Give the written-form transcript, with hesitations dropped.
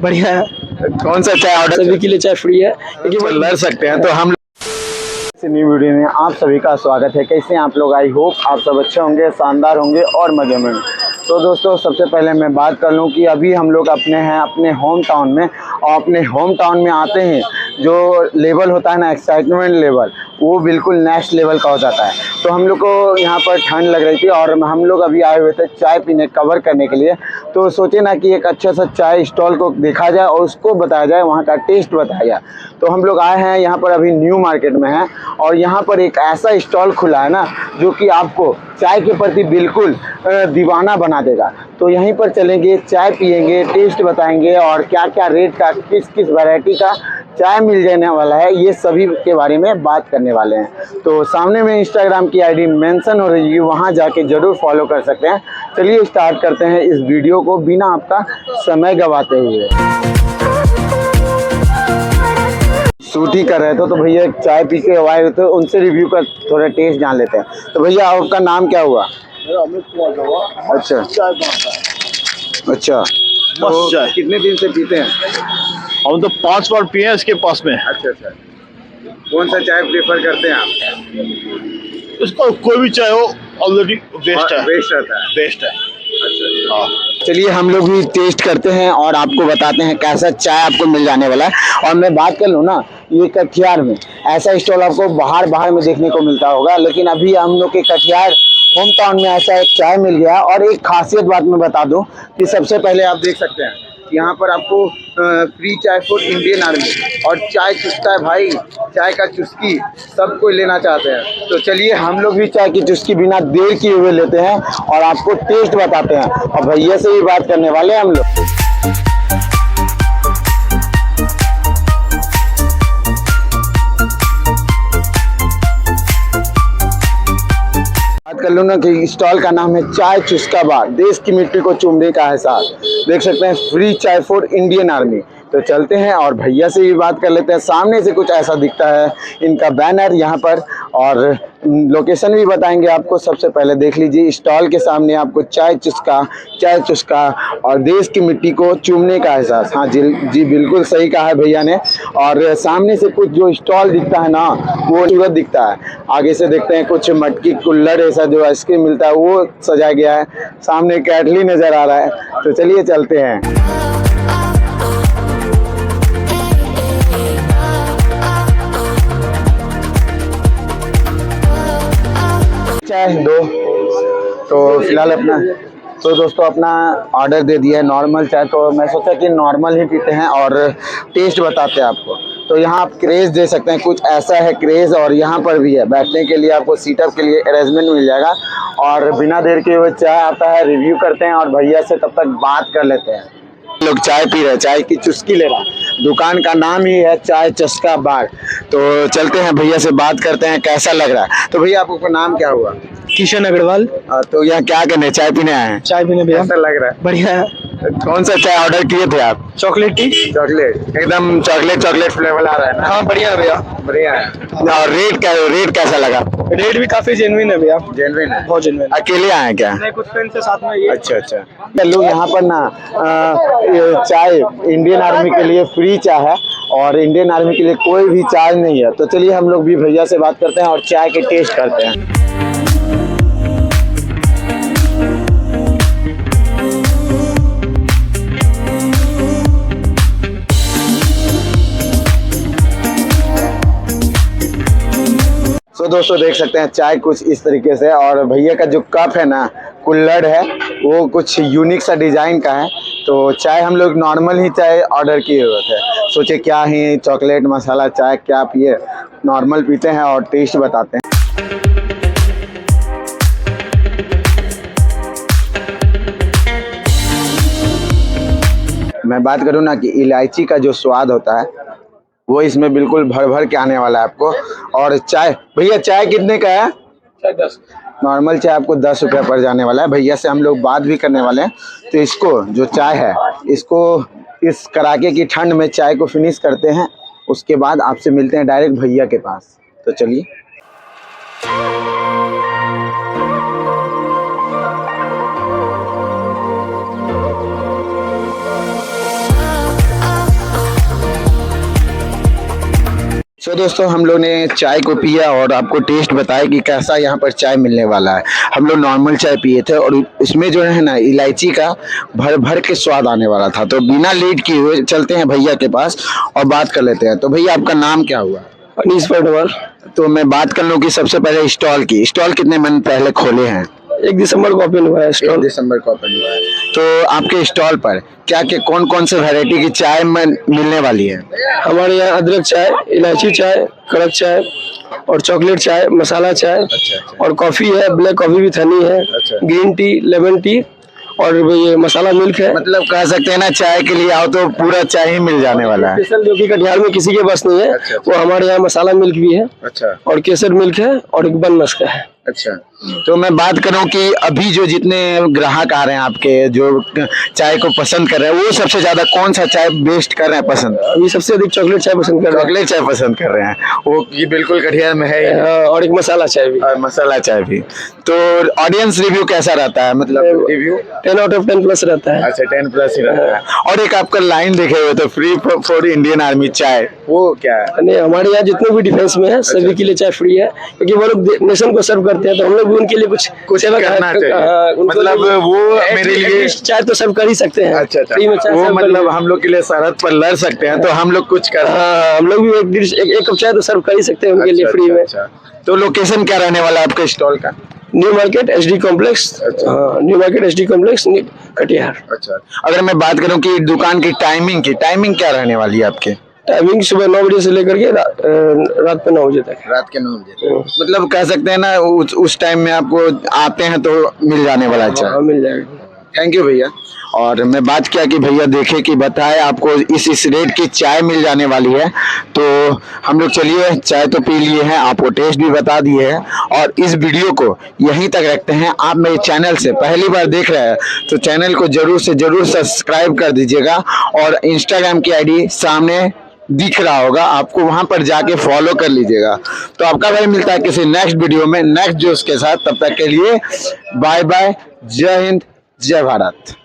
बढ़िया है। कौन सा चाय ऑर्डर? सभी के लिए चाय फ्री है क्योंकि तो लड़ सकते हैं। तो हम न्यू वीडियो में आप सभी का स्वागत है। कैसे हैं आप लोग? आई होप आप सब अच्छे होंगे, शानदार होंगे और मजे में। तो दोस्तों सबसे पहले मैं बात कर लूं कि अभी हम लोग अपने होम टाउन में, और अपने होम टाउन में आते हैं जो लेवल होता है ना, एक्साइटमेंट लेवल, वो बिल्कुल नेक्स्ट लेवल का हो जाता है। तो हम लोग को यहाँ पर ठंड लग रही थी और हम लोग अभी आए हुए थे चाय पीने, कवर करने के लिए। तो सोचे ना कि एक अच्छा सा चाय स्टॉल को देखा जाए और उसको बताया जाए, वहाँ का टेस्ट बताया जाए। तो हम लोग आए हैं यहाँ पर, अभी न्यू मार्केट में हैं, और यहाँ पर एक ऐसा स्टॉल खुला है ना जो कि आपको चाय के प्रति बिल्कुल दीवाना बना देगा। तो यहीं पर चलेंगे, चाय पियेंगे, टेस्ट बताएंगे और क्या क्या रेट का, किस किस वैरायटी का चाय मिल जाने वाला है, ये सभी के बारे में बात करने वाले हैं। तो सामने में इंस्टाग्राम की आईडी मेंशन हो रही है, वहाँ जाके ज़रूर फॉलो कर सकते हैं। चलिए स्टार्ट करते हैं इस वीडियो को बिना आपका समय गंवाते हुए। शूट ही कर रहे थे तो भैया चाय पी के आए तो उनसे रिव्यू का थोड़ा टेस्ट जान लेते हैं। तो भैया आपका नाम क्या हुआ? अमित कुमार। अच्छा अच्छा, तो कितने दिन से पीते हैं? हम तो 5 बार पिए हैं इसके पास में। अच्छा अच्छा, कौन सा चाय प्रेफर करते हैं आप? इसका कोई भी चाय हो ऑलरेडी बेस्ट है। बेस्ट रहता है। बेस्ट है। अच्छा हाँ। चलिए हम लोग भी टेस्ट करते हैं और आपको बताते हैं कैसा चाय आपको मिल जाने वाला है। और मैं बात कर लूँ ना, ये कटिहार में ऐसा स्टॉल आपको बाहर में देखने को मिलता होगा, लेकिन अभी हम लोग के कटिहार होम टाउन में ऐसा एक चाय मिल गया। और एक खासियत बात मैं बता दूं कि सबसे पहले आप देख सकते हैं यहाँ पर आपको फ्री चाय फॉर इंडियन आर्मी, और चाय चुस्का है भाई, चाय का चुस्की सब कोई लेना चाहते हैं। तो चलिए हम लोग भी चाय की चुस्की बिना देर किए हुए लेते हैं और आपको टेस्ट बताते हैं, और भैया से भी बात करने वाले हैं हम लोग। कर लूँ ना कि स्टॉल का नाम है चाय चुस्का बार, देश की मिट्टी को चूमने का एहसास। देख सकते हैं फ्री चाय फॉर इंडियन आर्मी। तो चलते हैं और भैया से भी बात कर लेते हैं। सामने से कुछ ऐसा दिखता है इनका बैनर यहाँ पर, और लोकेशन भी बताएंगे आपको। सबसे पहले देख लीजिए स्टॉल के सामने आपको चाय चुस्का और देश की मिट्टी को चूमने का एहसास। हाँ जी बिल्कुल सही कहा है भैया ने। और सामने से कुछ जो स्टॉल दिखता है ना, वो सूरत दिखता है। आगे से देखते हैं कुछ मटकी कुल्हड़ ऐसा जो आइसक्रीम मिलता है वो सजाया गया है। सामने कैटली नजर आ रहा है। तो चलिए चलते हैं। चाय दो। तो फिलहाल तो दोस्तों अपना ऑर्डर दे दिया है नॉर्मल चाय। तो मैं सोचा कि नॉर्मल ही पीते हैं और टेस्ट बताते हैं आपको। तो यहाँ आप क्रेज दे सकते हैं, कुछ ऐसा है क्रेज। और यहाँ पर भी है बैठने के लिए, आपको सीटअप के लिए अरेंजमेंट मिल जाएगा। और बिना देर के हुए चाय आता है, रिव्यू करते हैं और भैया से तब तक बात कर लेते हैं। लोग चाय पी रहे हैं, चाय की चुस्की ले रहा है। दुकान का नाम ही है चाय चुस्का बार। तो चलते हैं भैया से बात करते हैं कैसा लग रहा है। तो भैया आपका नाम क्या हुआ? किशन अग्रवाल। तो यहाँ क्या करने, चाय पीने आए हैं? चाय पीने भैया। कैसा लग रहा है? बढ़िया है। कौन सा चाय ऑर्डर किए थे आप? Chocolate T. चॉकलेट, एकदम चॉकलेट फ्लेवर आ रहा है ना? हाँ बढ़िया है भैया। बढ़िया है। और रेट कैसा लगा? रेट भी काफी जेन्युइन है भैया। जेन्युइन है? बहुत जेन्युइन। अकेले आए क्या? नहीं, कुछ फ्रेंड से साथ में ये। अच्छा। लोग यहाँ पर ना चाय इंडियन आर्मी के लिए फ्री चाय है, और इंडियन आर्मी के लिए कोई भी चार्ज नहीं है। तो चलिए हम लोग भी भैया से बात करते हैं और चाय के टेस्ट करते हैं। तो दोस्तों देख सकते हैं चाय कुछ इस तरीके से, और भैया का जो कप है ना, कुल्हड़ है, वो कुछ यूनिक सा डिजाइन का है। तो चाय हम लोग नॉर्मल ही चाय ऑर्डर किए हुए थे, सोचे क्या ही चॉकलेट मसाला चाय क्या पिए, नॉर्मल पीते हैं और टेस्ट बताते हैं। मैं बात करूँ ना कि इलायची का जो स्वाद होता है वो इसमें बिल्कुल भर के आने वाला है आपको। और चाय भैया, चाय कितने का है? चाय 10। नॉर्मल चाय आपको 10 रुपये पड़ जाने वाला है। भैया से हम लोग बात भी करने वाले हैं। तो इसको जो चाय है, इसको इस कड़ाके की ठंड में चाय को फिनिश करते हैं, उसके बाद आपसे मिलते हैं डायरेक्ट भैया के पास। तो चलिए। तो दोस्तों हम लोग ने चाय को पिया और आपको टेस्ट बताया कि कैसा यहाँ पर चाय मिलने वाला है। हम लोग नॉर्मल चाय पिए थे और इसमें जो है ना इलायची का भर भर के स्वाद आने वाला था। तो बिना लेट किए हुए चलते हैं भैया के पास और बात कर लेते हैं। तो भैया आपका नाम क्या हुआ? अनीस पटवाल। तो मैं बात कर लूँ कि सबसे पहले स्टॉल की, स्टॉल कितने मन पहले खोले हैं? 1 दिसंबर को ओपन हुआ है स्टॉल। दिसंबर को ओपन हुआ है। तो आपके स्टॉल पर क्या क्या कौन कौन से वैरायटी की चाय मिलने वाली है? हमारे यहाँ अदरक चाय, इलायची चाय, कड़क चाय और चॉकलेट चाय, मसाला चाय और कॉफी है, ब्लैक कॉफी विथ हनी है, ग्रीन टी, लेमन टी और ये मसाला मिल्क है। मतलब कह सकते हैं ना चाय के लिए आओ तो पूरा चाय ही मिल जाने वाला है। स्पेशल जो कि कटिहार में किसी के पास नहीं है, वो हमारे यहाँ मसाला मिल्क भी है। अच्छा। और केसर मिल्क है और एक बन मस्क है। अच्छा। तो मैं बात करूं कि अभी जो जितने ग्राहक आ रहे हैं आपके जो चाय को पसंद कर रहे हैं, वो सबसे ज्यादा कौन सा चाय बेस्ट कर रहे हैं पसंद? अभी सबसे अधिक चॉकलेट चाय पसंद कर रहे हैं। चॉकलेट चाय पसंद कर रहे हैं, वो ये बिल्कुल कटिहार में है। और एक मसाला चाय भी। और मसाला चाय भी। तो ऑडियंस रिव्यू कैसा रहता है? मतलब रिव्यू 10 आउट ऑफ 10 प्लस रहता है। अच्छा 10+ ही रहता है। और एक आपका लाइन देखे हुए तो फ्री फॉर इंडियन आर्मी चाय, वो क्या है? नहीं, हमारे यहाँ जितने भी डिफेंस में है सभी के लिए चाय फ्री है, क्योंकि वो लोग नेशन को सर्व करते हैं, तो हम लोग भी उनके लिए कुछ सेवा करना चाहिए। मतलब वो मेरे लिए चाय तो सर्व कर ही सकते हैं। अच्छा। फ्री में चाय वो सर्व मतलब हम लोग के लिए सरहद पर लड़ सकते हैं, तो हम लोग कुछ कर हम लोग भी एक कप चाय तो सर्व कर ही सकते हैं उनके लिए फ्री में। तो लोकेशन क्या रहने वाला है आपके स्टॉल का? New market SD complex. New market SD complex Katihar. अच्छा। अगर मैं बात करूं कि दुकान की टाइमिंग क्या रहने वाली है आपके? टाइमिंग सुबह 9 बजे से लेकर के रात पे 9 बजे तक। रात के 9 बजे। मतलब कह सकते हैं ना उस टाइम में आपको आते हैं तो मिल जाने वाला है चाय। मिल जाएगा। थैंक यू भैया। और मैं बात किया कि भैया देखे कि बताए आपको इस रेट की चाय मिल जाने वाली है। तो हम लोग चलिए चाय तो पी लिए हैं, आपको टेस्ट भी बता दिए हैं और इस वीडियो को यहीं तक रखते हैं। आप मेरे चैनल से पहली बार देख रहे हैं तो चैनल को जरूर से जरूर सब्सक्राइब कर दीजिएगा और इंस्टाग्राम की ID सामने दिख रहा होगा, आपको वहां पर जाके फॉलो कर लीजिएगा। तो आपका भाई मिलता है किसी नेक्स्ट वीडियो में नेक्स्ट जोश के साथ। तब तक के लिए बाय बाय, जय हिंद, जय भारत।